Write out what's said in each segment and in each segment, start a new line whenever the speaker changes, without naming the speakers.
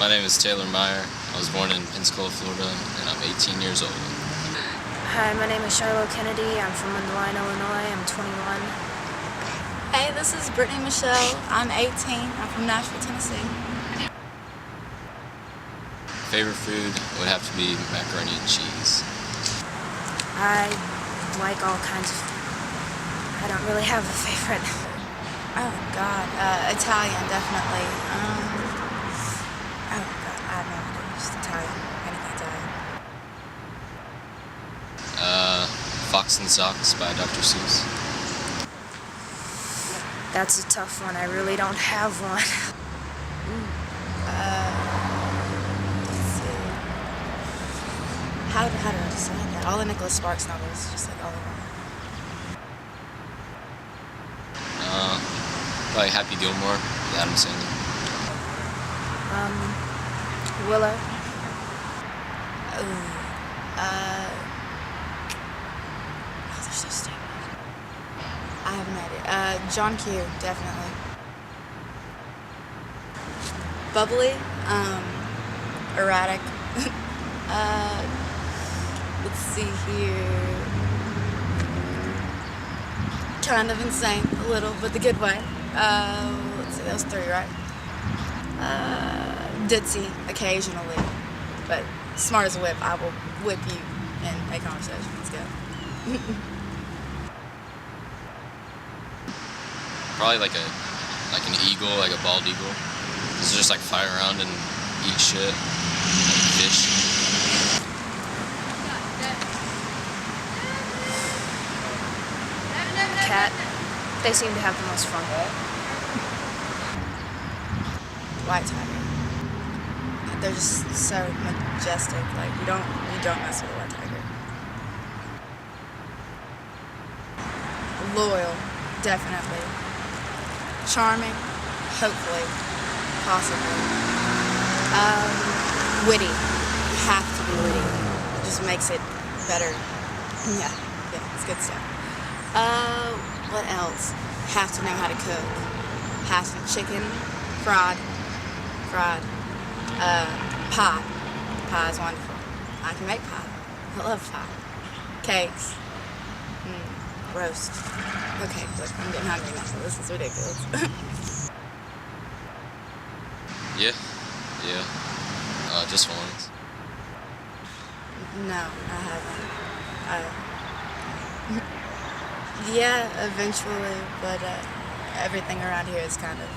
My name is Taylor Meyer. I was born in Pensacola, Florida, and I'm 18 years old.
Hi, my name is Shiloh Kennedy. I'm from Mundelein, Illinois. I'm 21.
Hey, this is Brittany Michelle. I'm 18. I'm from Nashville, Tennessee.
Favorite food would have to be macaroni and cheese.
I like all kinds of... I don't really have a favorite.
Oh, God. Italian, definitely. Oh, God. I have no idea. Just Italian. Anything Italian.
Fox and Socks by Dr. Seuss.
That's a tough one. I really don't have one.
Let's see. How do I decide that? All the Nicholas Sparks novels, just like all of them.
Probably Happy Gilmore, with Adam Sandler.
Willow.
Oh, they're so stupid. I have no idea. John Q, definitely. Bubbly, erratic. Let's see here. Kind of insane, a little, but the good way. Let's see, that was 3, right? Ditzy, occasionally, but smart as a whip. I will whip you in a conversation. Let's go.
Probably like an eagle, like a bald eagle. It's just like fly around and eat shit, like fish.
Cat. They seem to have the most fun.
White tiger. They're just so majestic. Like you don't mess with a white tiger. Loyal, definitely. Charming, hopefully, possibly. Witty. You have to be witty. It just makes it better. Yeah, it's good stuff. What else? Have to know how to cook. Have some chicken, fried. Pie. Pie is wonderful. I can make pie. I love pie. Cakes. Roast. Okay, look, I'm getting hungry now. This is ridiculous.
Yeah. Just ones.
No, I haven't. Yeah, eventually, but everything around here is kind of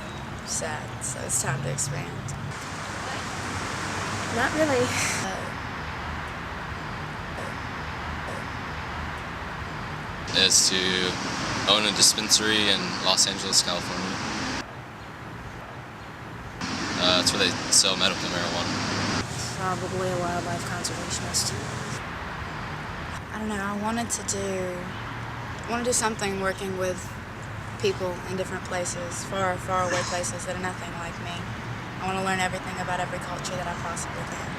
sad, so it's time to expand.
Not really.
Is to own a dispensary in Los Angeles, California. That's where they sell medical marijuana.
Probably a wildlife conservationist.
I don't know, I want to do something working with people in different places, far away places that are nothing like me. I want to learn everything about every culture that I possibly can.